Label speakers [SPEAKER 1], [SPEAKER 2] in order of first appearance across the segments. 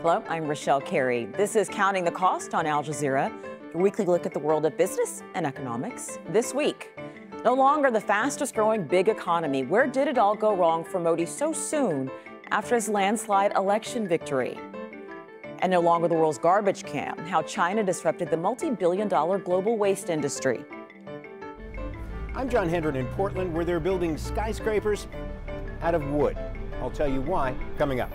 [SPEAKER 1] Hello, I'm Rochelle Carey. This is Counting the Cost on Al Jazeera, a weekly look at the world of business and economics. This week, no longer the fastest growing big economy. Where did it all go wrong for Modi so soon after his landslide election victory? And no longer the world's garbage can, how China disrupted the multi-billion-dollar global waste industry.
[SPEAKER 2] I'm John Hendren in Portland, where they're building skyscrapers out of wood. I'll tell you why coming up.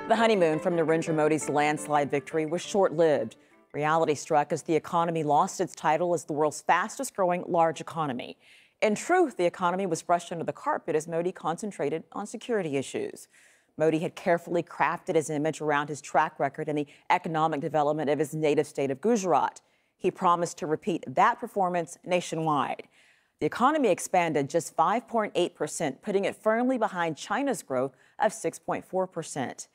[SPEAKER 1] The honeymoon from Narendra Modi's landslide victory was short-lived. Reality struck as the economy lost its title as the world's fastest-growing large economy. In truth, the economy was brushed under the carpet as Modi concentrated on security issues. Modi had carefully crafted his image around his track record and the economic development of his native state of Gujarat. He promised to repeat that performance nationwide. The economy expanded just 5.8%, putting it firmly behind China's growth of 6.4%.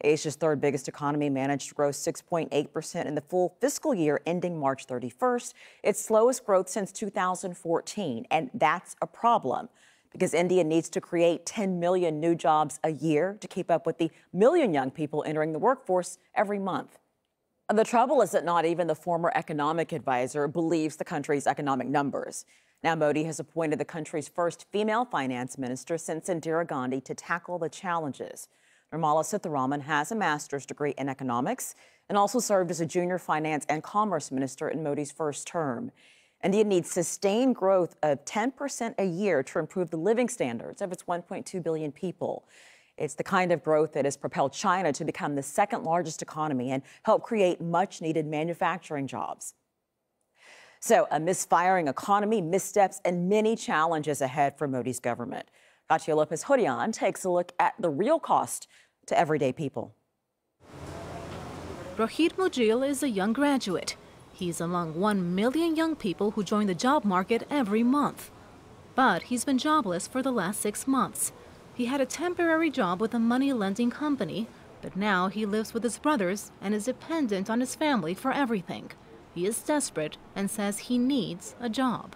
[SPEAKER 1] Asia's third biggest economy managed to grow 6.8% in the full fiscal year ending March 31st, its slowest growth since 2014. And that's a problem because India needs to create 10 million new jobs a year to keep up with the million young people entering the workforce every month. And the trouble is that not even the former economic advisor believes the country's economic numbers. Now, Modi has appointed the country's first female finance minister since Indira Gandhi to tackle the challenges. Nirmala Sitharaman has a master's degree in economics and also served as a junior finance and commerce minister in Modi's first term. India needs sustained growth of 10% a year to improve the living standards of its 1.2 billion people. It's the kind of growth that has propelled China to become the second largest economy and help create much-needed manufacturing jobs. So, a misfiring economy, missteps, and many challenges ahead for Modi's government. Katia Lopez-Horian takes a look at the real cost to everyday people.
[SPEAKER 3] Rohit Mujil is a young graduate. He's among 1 million young people who join the job market every month. But he's been jobless for the last 6 months. He had a temporary job with a money-lending company, but now he lives with his brothers and is dependent on his family for everything. He is desperate and says he needs a job.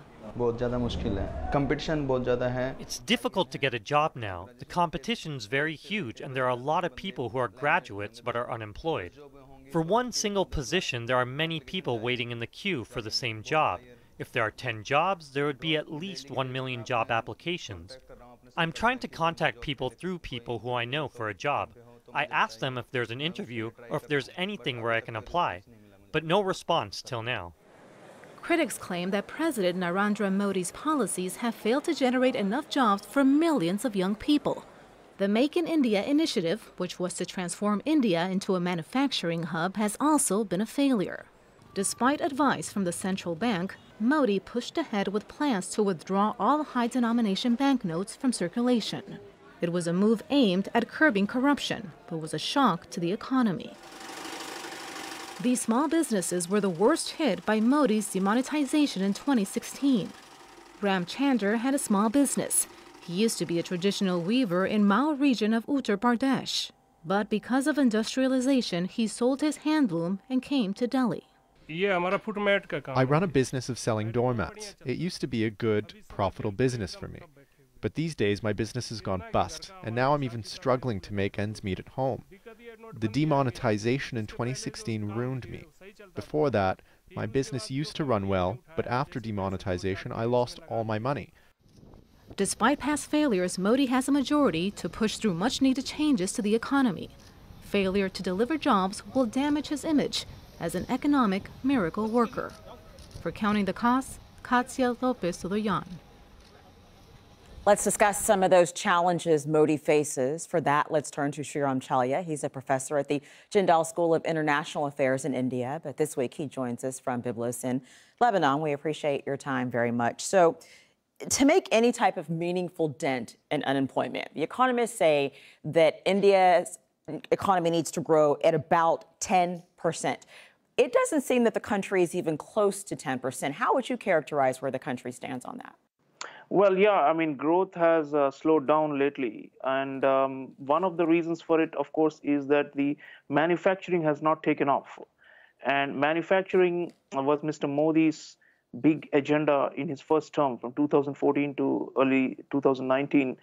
[SPEAKER 4] It's difficult to get a job now. The competition's very huge and there are a lot of people who are graduates but are unemployed. For one single position, there are many people waiting in the queue for the same job. If there are 10 jobs, there would be at least 1 million job applications. I'm trying to contact people through people who I know for a job. I ask them if there's an interview or if there's anything where I can apply, but no response till now.
[SPEAKER 3] Critics claim that President Narendra Modi's policies have failed to generate enough jobs for millions of young people. The Make in India initiative, which was to transform India into a manufacturing hub, has also been a failure. Despite advice from the central bank, Modi pushed ahead with plans to withdraw all high-denomination banknotes from circulation. It was a move aimed at curbing corruption, but was a shock to the economy. These small businesses were the worst hit by Modi's demonetization in 2016. Ram Chander had a small business. He used to be a traditional weaver in Mao region of Uttar Pradesh. But because of industrialization, he sold his handloom and came to Delhi.
[SPEAKER 5] I run a business of selling doormats. It used to be a good, profitable business for me. But these days my business has gone bust, and now I'm even struggling to make ends meet at home. The demonetization in 2016 ruined me. Before that, my business used to run well, but after demonetization, I lost all my money.
[SPEAKER 3] Despite past failures, Modi has a majority to push through much-needed changes to the economy. Failure to deliver jobs will damage his image as an economic miracle worker. For Counting the Costs, Katia Lopez-Horian.
[SPEAKER 1] Let's discuss some of those challenges Modi faces. For that, let's turn to Sreeram Chaulia. He's a professor at the Jindal School of International Affairs in India, but this week he joins us from Byblos in Lebanon. We appreciate your time very much. So, to make any type of meaningful dent in unemployment, the economists say that India's economy needs to grow at about 10%. It doesn't seem that the country is even close to 10%. How would you characterize where the country stands on that?
[SPEAKER 6] Well, yeah, I mean, growth has slowed down lately. And one of the reasons for it, of course, is that the manufacturing has not taken off. And manufacturing was Mr. Modi's big agenda in his first term from 2014 to early 2019.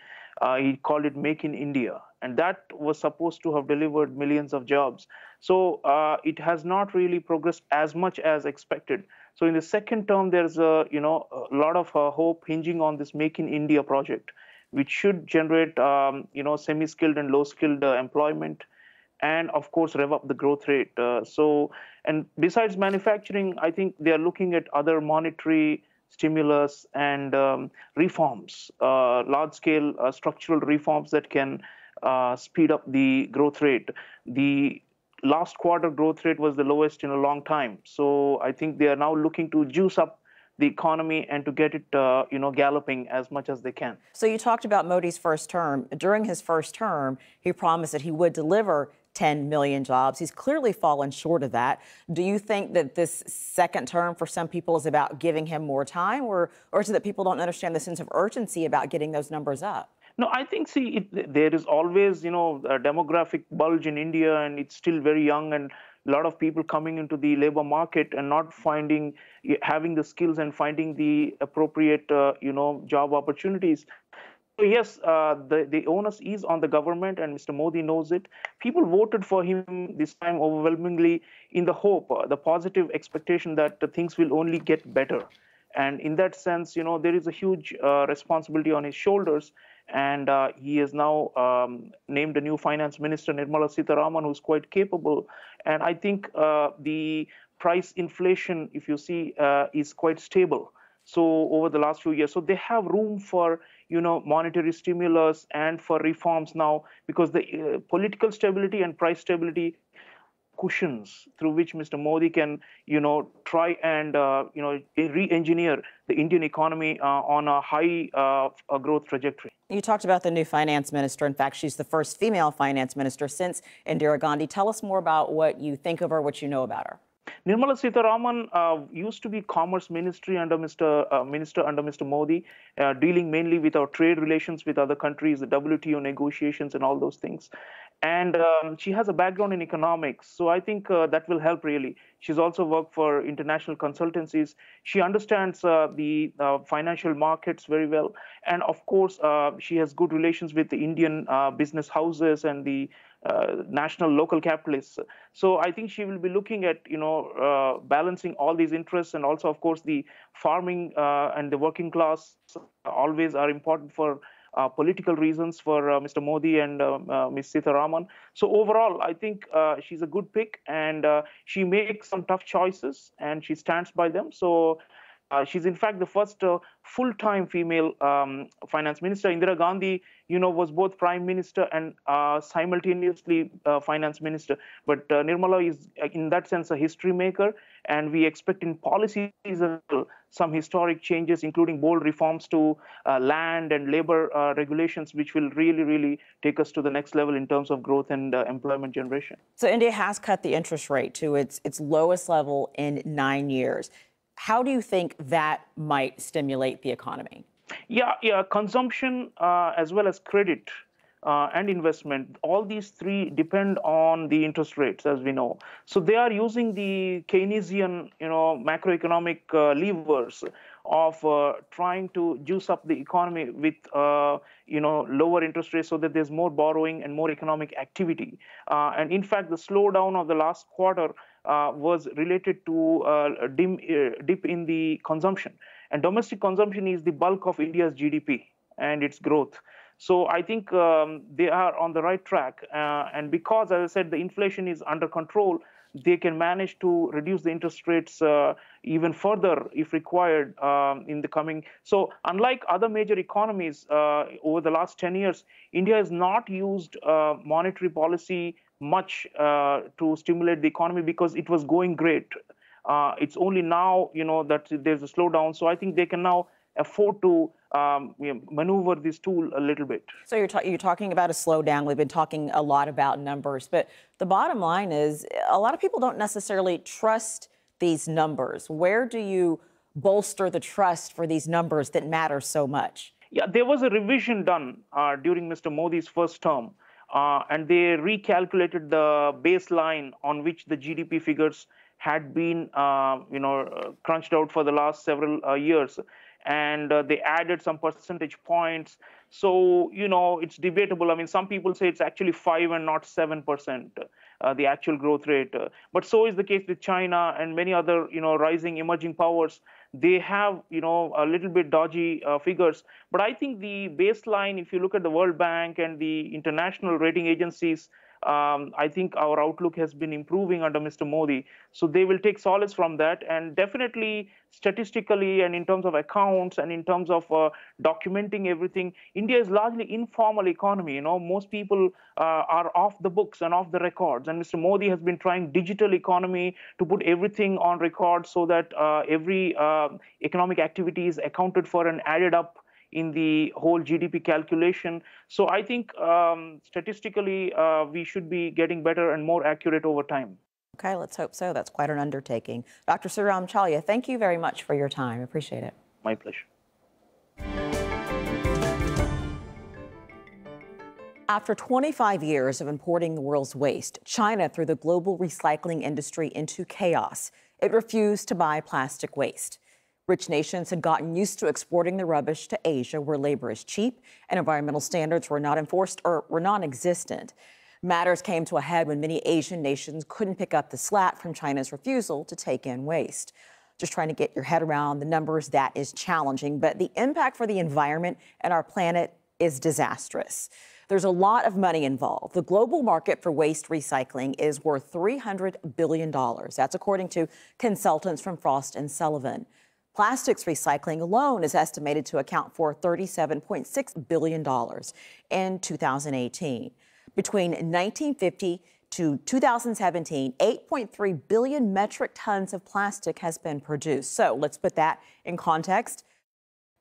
[SPEAKER 6] He called it Make in India, and that was supposed to have delivered millions of jobs. So it has not really progressed as much as expected. So in the second term, there's a lot of hope hinging on this Make in India project, which should generate semi-skilled and low-skilled employment, and of course rev up the growth rate. And besides manufacturing, I think they are looking at other monetary stimulus and reforms, large-scale structural reforms that can speed up the growth rate. The last quarter growth rate was the lowest in a long time. So I think they are now looking to juice up the economy and to get it, galloping as much as they can.
[SPEAKER 1] So you talked about Modi's first term. During his first term, he promised that he would deliver 10 million jobs. He's clearly fallen short of that. Do you think that this second term for some people is about giving him more time, or is it that people don't understand the sense of urgency about getting those numbers up?
[SPEAKER 6] No, I think, there is always, a demographic bulge in India, and it's still very young, and a lot of people coming into the labor market and not having the skills and finding the appropriate, job opportunities. So yes, the onus is on the government, and Mr. Modi knows it. People voted for him this time overwhelmingly in the hope, the positive expectation that things will only get better. And in that sense, there is a huge responsibility on his shoulders. And he has now named a new finance minister, Nirmala Sitharaman, who's quite capable. And I think the price inflation, if you see, is quite stable. So over the last few years, so they have room for monetary stimulus and for reforms now, because the political stability and price stability cushions through which Mr. Modi can, try and, re-engineer the Indian economy on a high growth trajectory.
[SPEAKER 1] You talked about the new finance minister. In fact, she's the first female finance minister since Indira Gandhi. Tell us more about what you think of her, what you know about her.
[SPEAKER 6] Nirmala Sitharaman used to be Commerce Ministry under Minister under Mr. Modi, dealing mainly with our trade relations with other countries, the WTO negotiations and all those things. And she has a background in economics, so I think that will help really. She's also worked for international consultancies. She understands the financial markets very well. And of course, she has good relations with the Indian business houses and the national local capitalists. So I think she will be looking at, balancing all these interests, and also, of course, the farming and the working class always are important for political reasons for Mr. Modi and Ms. Sitharaman. So overall, I think she's a good pick, and she makes some tough choices, and she stands by them. So she's in fact the first full-time female finance minister. Indira Gandhi, was both prime minister and simultaneously finance minister. But Nirmala is, in that sense, a history maker, and we expect in policies some historic changes, including bold reforms to land and labor regulations, which will really, really take us to the next level in terms of growth and employment generation.
[SPEAKER 1] So India has cut the interest rate to its lowest level in 9 years. How do you think that might stimulate the economy?
[SPEAKER 6] Yeah, consumption as well as credit and investment, all these three depend on the interest rates, as we know. So they are using the Keynesian, macroeconomic levers of trying to juice up the economy with, lower interest rates so that there's more borrowing and more economic activity. And in fact, the slowdown of the last quarter was related to a dip in the consumption. And domestic consumption is the bulk of India's GDP and its growth. So I think they are on the right track. And because, as I said, the inflation is under control, they can manage to reduce the interest rates even further if required in the coming. So unlike other major economies over the last 10 years, India has not used monetary policy much to stimulate the economy because it was going great. It's only now, that there's a slowdown. So I think they can now afford to maneuver this tool a little bit.
[SPEAKER 1] So you're talking about a slowdown. We've been talking a lot about numbers, but the bottom line is a lot of people don't necessarily trust these numbers. Where do you bolster the trust for these numbers that matter so much?
[SPEAKER 6] Yeah, there was a revision done during Mr. Modi's first term, and they recalculated the baseline on which the GDP figures had been, crunched out for the last several years. and they added some percentage points. So, it's debatable. I mean, some people say it's actually 5 and not 7%, the actual growth rate. But so is the case with China and many other, rising emerging powers. They have, a little bit dodgy figures. But I think the baseline, if you look at the World Bank and the international rating agencies, I think our outlook has been improving under Mr. Modi. So they will take solace from that. And definitely, statistically and in terms of accounts and in terms of documenting everything, India is largely informal economy. Most people are off the books and off the records. And Mr. Modi has been trying digital economy to put everything on record so that every economic activity is accounted for and added up in the whole GDP calculation. So I think statistically, we should be getting better and more accurate over time.
[SPEAKER 1] Okay, let's hope so. That's quite an undertaking. Dr. Sreeram Chaulia, thank you very much for your time. Appreciate it.
[SPEAKER 6] My pleasure.
[SPEAKER 1] After 25 years of importing the world's waste, China threw the global recycling industry into chaos. It refused to buy plastic waste. Rich nations had gotten used to exporting the rubbish to Asia, where labor is cheap and environmental standards were not enforced or were non-existent. Matters came to a head when many Asian nations couldn't pick up the slack from China's refusal to take in waste. Just trying to get your head around the numbers, that is challenging, but the impact for the environment and our planet is disastrous. There's a lot of money involved. The global market for waste recycling is worth $300 billion. That's according to consultants from Frost & Sullivan. Plastics recycling alone is estimated to account for $37.6 billion in 2018. Between 1950 to 2017, 8.3 billion metric tons of plastic has been produced. So let's put that in context.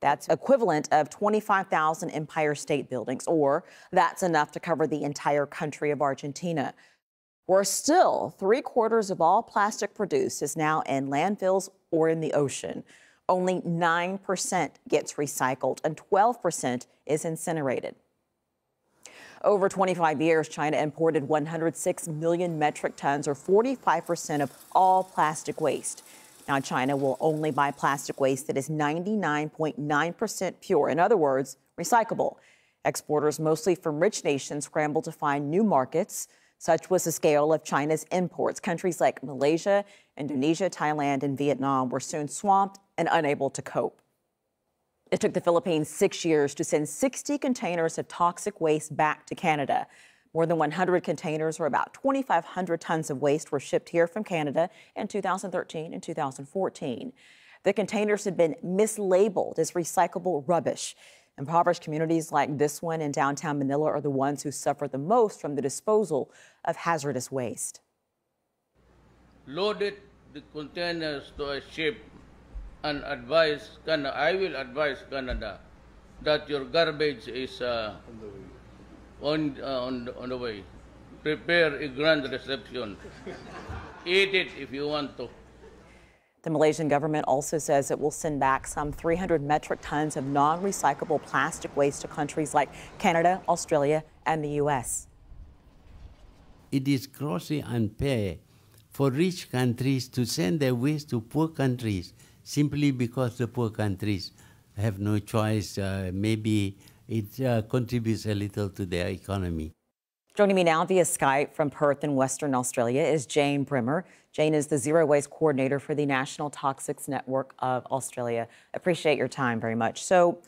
[SPEAKER 1] That's equivalent of 25,000 Empire State Buildings, or that's enough to cover the entire country of Argentina. Where still 3/4 of all plastic produced is now in landfills or in the ocean. Only 9% gets recycled and 12% is incinerated. Over 25 years, China imported 106 million metric tons, or 45% of all plastic waste. Now, China will only buy plastic waste that is 99.9% pure. In other words, recyclable. Exporters, mostly from rich nations, scramble to find new markets. Such was the scale of China's imports. Countries like Malaysia, Indonesia, Thailand, and Vietnam were soon swamped and unable to cope. It took the Philippines 6 years to send 60 containers of toxic waste back to Canada. More than 100 containers, or about 2,500 tons of waste, were shipped here from Canada in 2013 and 2014. The containers had been mislabeled as recyclable rubbish. Impoverished communities like this one in downtown Manila are the ones who suffer the most from the disposal of hazardous waste.
[SPEAKER 7] Loaded the containers to a ship and I will advise Canada that your garbage is on the way. Prepare a grand reception. Eat it if you want to.
[SPEAKER 1] The Malaysian government also says it will send back some 300 metric tons of non-recyclable plastic waste to countries like Canada, Australia, and the U.S.
[SPEAKER 8] It is grossly unfair for rich countries to send their waste to poor countries simply because the poor countries have no choice. Maybe it contributes a little to their economy.
[SPEAKER 1] Joining me now via Skype from Perth in Western Australia is Jane Brimmer. Jane is the Zero Waste Coordinator for the National Toxics Network of Australia. Appreciate your time very much. So,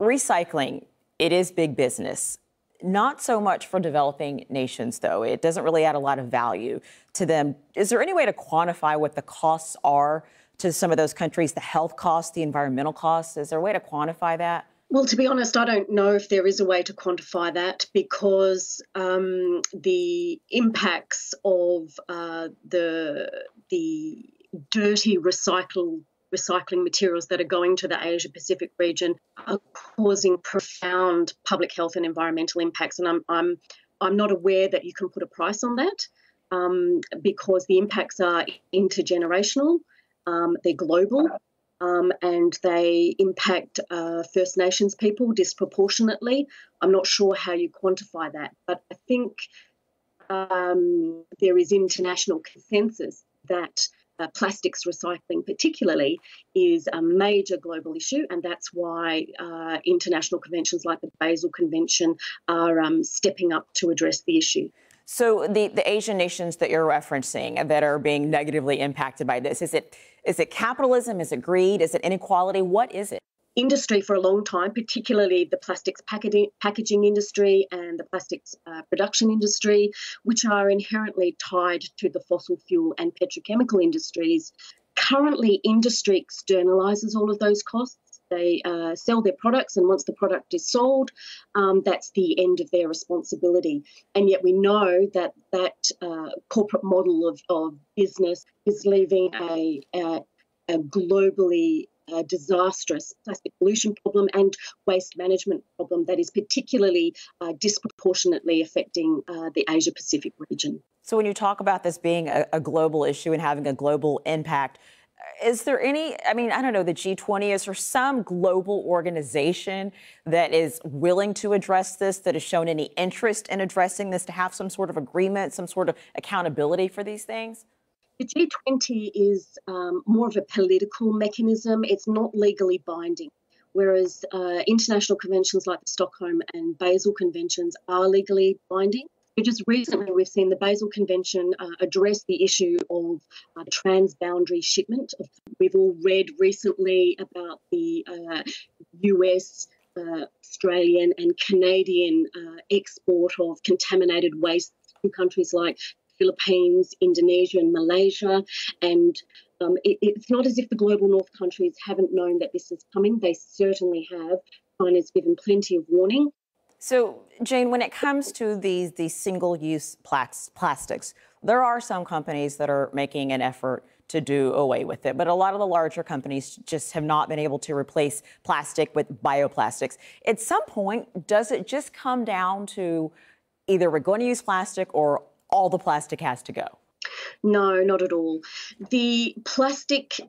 [SPEAKER 1] recycling, it is big business. Not so much for developing nations, though. It doesn't really add a lot of value to them. Is there any way to quantify what the costs are to some of those countries, the health costs, the environmental costs? Is there a way to quantify that?
[SPEAKER 9] Well, to be honest, I don't know if there is a way to quantify that, because the impacts of the dirty recycling materials that are going to the Asia-Pacific region are causing profound public health and environmental impacts. And I'm not aware that you can put a price on that, because the impacts are intergenerational, they're global. And they impact First Nations people disproportionately. I'm not sure how you quantify that, but I think there is international consensus that plastics recycling particularly is a major global issue, and that's why international conventions like the Basel Convention are stepping up to address the issue.
[SPEAKER 1] So the Asian nations that you're referencing that are being negatively impacted by this, is it capitalism? Is it greed? Is it inequality? What is it?
[SPEAKER 9] Industry for a long time, particularly the plastics packaging industry and the plastics production industry, which are inherently tied to the fossil fuel and petrochemical industries. Currently, industry externalises all of those costs. They sell their products, and once the product is sold, that's the end of their responsibility. And yet we know that corporate model of business is leaving a globally disastrous plastic pollution problem and waste management problem that is particularly disproportionately affecting the Asia-Pacific region.
[SPEAKER 1] So when you talk about this being a global issue and having a global impact, is there any, I don't know, the G20, is there some global organization that is willing to address this, that has shown any interest in addressing this, to have some sort of agreement, some sort of accountability for these things?
[SPEAKER 9] The G20 is more of a political mechanism. It's not legally binding, whereas international conventions like the Stockholm and Basel Conventions are legally binding. Just recently, we've seen the Basel Convention address the issue of transboundary shipment. We've all read recently about the US, Australian and Canadian export of contaminated waste to countries like Philippines, Indonesia and Malaysia. And it's not as if the global north countries haven't known that this is coming. They certainly have. China's given plenty of warning.
[SPEAKER 1] So, Jane, when it comes to these single-use plastics, there are some companies that are making an effort to do away with it, but a lot of the larger companies just have not been able to replace plastic with bioplastics. At some point, does it just come down to either we're going to use plastic or all the plastic has to go?
[SPEAKER 9] No, not at all. The plastic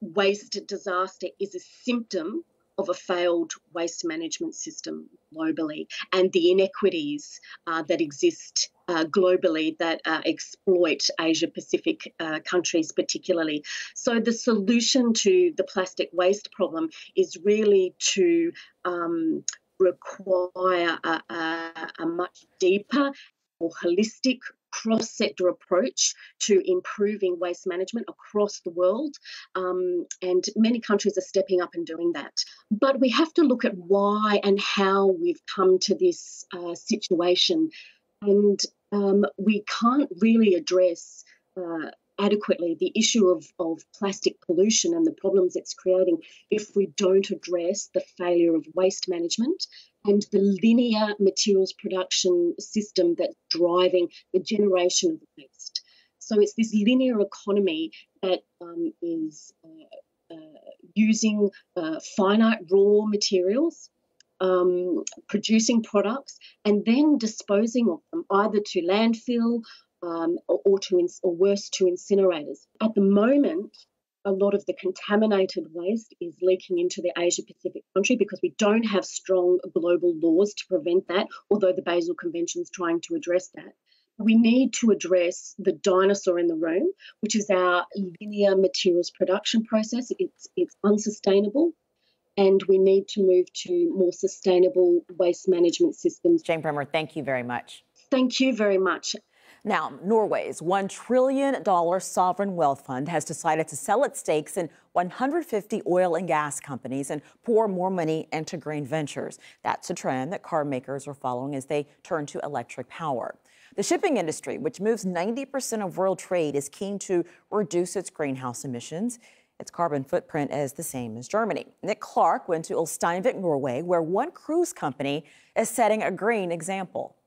[SPEAKER 9] waste disaster is a symptom of a failed waste management system globally, and the inequities that exist globally that exploit Asia-Pacific countries particularly. So the solution to the plastic waste problem is really to require a much deeper or holistic cross-sector approach to improving waste management across the world, and many countries are stepping up and doing that. But we have to look at why and how we've come to this situation, and we can't really address adequately the issue of plastic pollution and the problems it's creating if we don't address the failure of waste management and the linear materials production system that's driving the generation of waste. So it's this linear economy that is using finite raw materials, producing products, and then disposing of them either to landfill or worse, to incinerators. At the moment, a lot of the contaminated waste is leaking into the Asia-Pacific country because we don't have strong global laws to prevent that, although the Basel Convention is trying to address that. We need to address the dinosaur in the room, which is our linear materials production process. It's unsustainable, and we need to move to more sustainable waste management systems.
[SPEAKER 1] Jane Brimmer, thank you very much.
[SPEAKER 9] Thank you very much.
[SPEAKER 1] Now, Norway's $1 trillion sovereign wealth fund has decided to sell its stakes in 150 oil and gas companies and pour more money into green ventures. That's a trend that car makers are following as they turn to electric power. The shipping industry, which moves 90% of world trade, is keen to reduce its greenhouse emissions. Its carbon footprint is the same as Germany. Nick Clark went to Ulsteinvik, Norway, where one cruise company is setting a green example.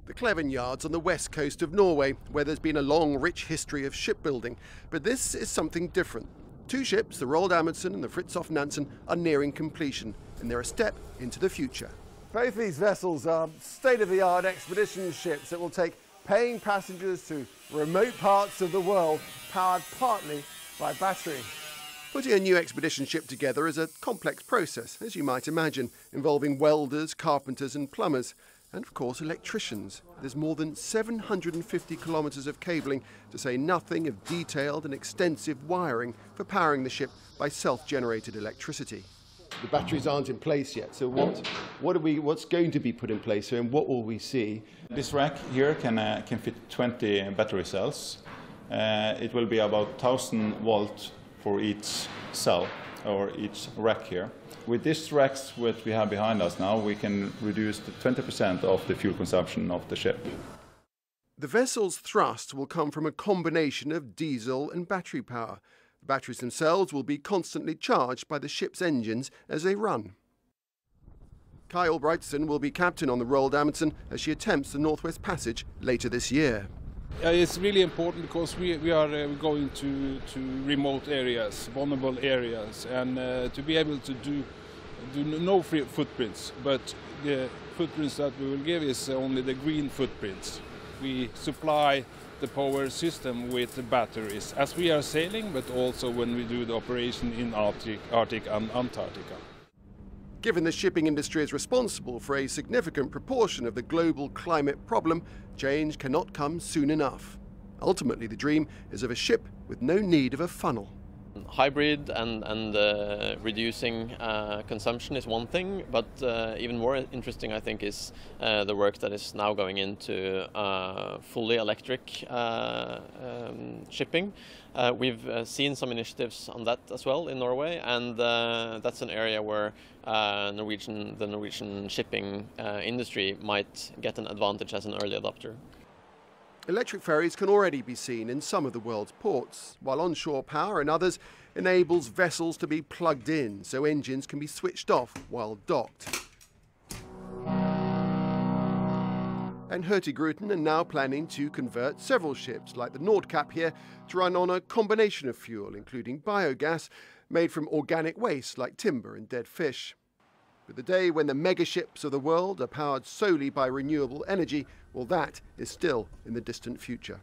[SPEAKER 10] The Kleven Yard's on the west coast of Norway, where there's been a long, rich history of shipbuilding. But this is something different. Two ships, the Roald Amundsen and the Fridtjof Nansen, are nearing completion, and they're a step into the future.
[SPEAKER 11] Both these vessels are state-of-the-art expedition ships that will take paying passengers to remote parts of the world, powered partly by battery.
[SPEAKER 10] Putting a new expedition ship together is a complex process, as you might imagine, involving welders, carpenters and plumbers. And of course, electricians. There's more than 750 kilometres of cabling, to say nothing of detailed and extensive wiring for powering the ship by self-generated electricity. The batteries aren't in place yet, so what's going to be put in place here, and what will we see?
[SPEAKER 12] This rack here can fit 20 battery cells. It will be about 1,000 volt for each cell or each rack here. With these racks which we have behind us now, we can reduce to 20% of the fuel consumption of the ship.
[SPEAKER 10] The vessel's thrust will come from a combination of diesel and battery power. The batteries themselves will be constantly charged by the ship's engines as they run. Kyle Brightson will be captain on the Roald Amundsen as she attempts the Northwest Passage later this year.
[SPEAKER 13] It's really important because we are going to remote areas, vulnerable areas, and to be able to do no free footprints, but the footprints that we will give is only the green footprints. We supply the power system with the batteries as we are sailing, but also when we do the operation in Arctic and Antarctica.
[SPEAKER 10] Given the shipping industry is responsible for a significant proportion of the global climate problem, change cannot come soon enough. Ultimately, the dream is of a ship with no need of a funnel.
[SPEAKER 14] Hybrid and reducing consumption is one thing, but even more interesting, I think, is the work that is now going into fully electric shipping. We've seen some initiatives on that as well in Norway, and that's an area where the Norwegian shipping industry might get an advantage as an early adopter.
[SPEAKER 10] Electric ferries can already be seen in some of the world's ports, while onshore power in others enables vessels to be plugged in so engines can be switched off while docked. And Hurtigruten are now planning to convert several ships like the Nordkapp here to run on a combination of fuel, including biogas made from organic waste like timber and dead fish. But the day when the megaships of the world are powered solely by renewable energy, well, that is still in the distant future.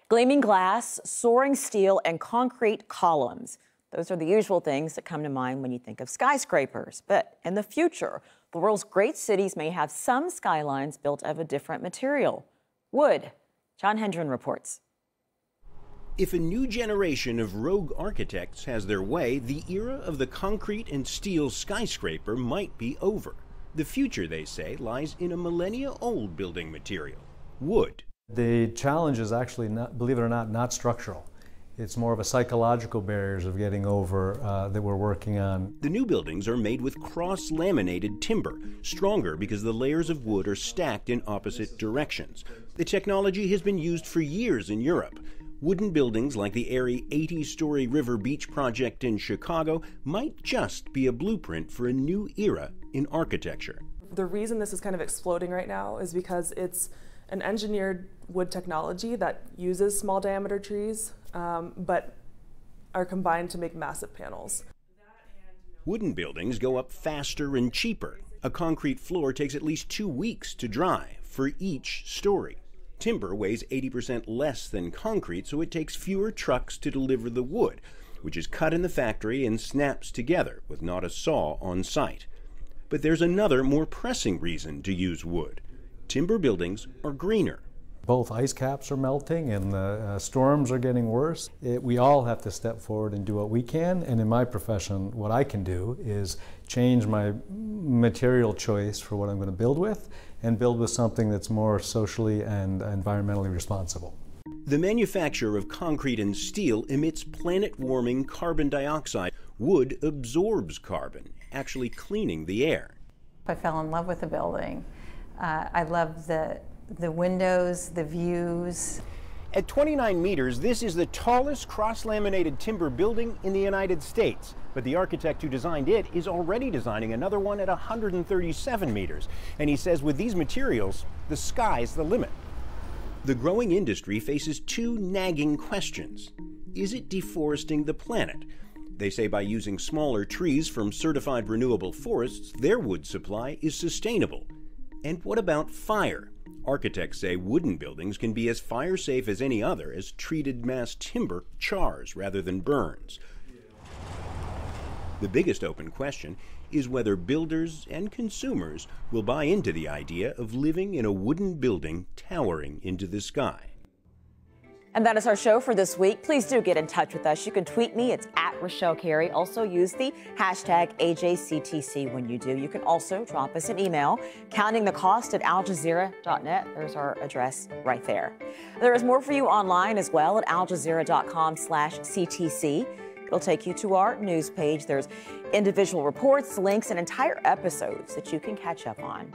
[SPEAKER 1] Gleaming glass, soaring steel, and concrete columns. Those are the usual things that come to mind when you think of skyscrapers. But in the future, the world's great cities may have some skylines built of a different material, wood. John Hendren reports.
[SPEAKER 2] If a new generation of rogue architects has their way, the era of the concrete and steel skyscraper might be over. The future, they say, lies in a millennia-old building material, wood.
[SPEAKER 15] The challenge is actually, believe it or not structural. It's more of a psychological barriers of getting over that we're working on.
[SPEAKER 2] The new buildings are made with cross-laminated timber, stronger because the layers of wood are stacked in opposite directions. The technology has been used for years in Europe. Wooden buildings like the airy 80-story River Beach project in Chicago might just be a blueprint for a new era in architecture.
[SPEAKER 16] The reason this is kind of exploding right now is because it's an engineered wood technology that uses small diameter trees, but are combined to make massive panels.
[SPEAKER 2] Wooden buildings go up faster and cheaper. A concrete floor takes at least 2 weeks to dry for each story. Timber weighs 80% less than concrete, so it takes fewer trucks to deliver the wood, which is cut in the factory and snaps together with not a saw on site. But there's another, more pressing reason to use wood. Timber buildings are greener.
[SPEAKER 15] Both ice caps are melting and the storms are getting worse. We all have to step forward and do what we can, and in my profession, what I can do is change my material choice for what I'm going to build with, and build with something that's more socially and environmentally responsible.
[SPEAKER 2] The manufacture of concrete and steel emits planet-warming carbon dioxide. Wood absorbs carbon, actually cleaning the air.
[SPEAKER 17] I fell in love with the building. I love the windows, the views.
[SPEAKER 2] At 29 meters, this is the tallest cross-laminated timber building in the United States. But the architect who designed it is already designing another one at 137 meters. And he says with these materials, the sky's the limit. The growing industry faces two nagging questions. Is it deforesting the planet? They say by using smaller trees from certified renewable forests, their wood supply is sustainable. And what about fire? Architects say wooden buildings can be as fire safe as any other, as treated mass timber chars rather than burns. The biggest open question is whether builders and consumers will buy into the idea of living in a wooden building towering into the sky.
[SPEAKER 1] And that is our show for this week. Please do get in touch with us. You can tweet me. It's @RochelleCarey. Also use the hashtag AJCTC when you do. You can also drop us an email, countingthecost@aljazeera.net. There's our address right there. There is more for you online as well at aljazeera.com/CTC. It'll take you to our news page. There's individual reports, links, and entire episodes that you can catch up on.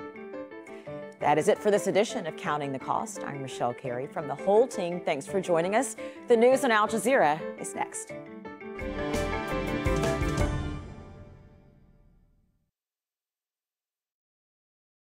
[SPEAKER 1] That is it for this edition of Counting the Cost. I'm Rochelle Carey from the whole team. Thanks for joining us. The news on Al Jazeera is next.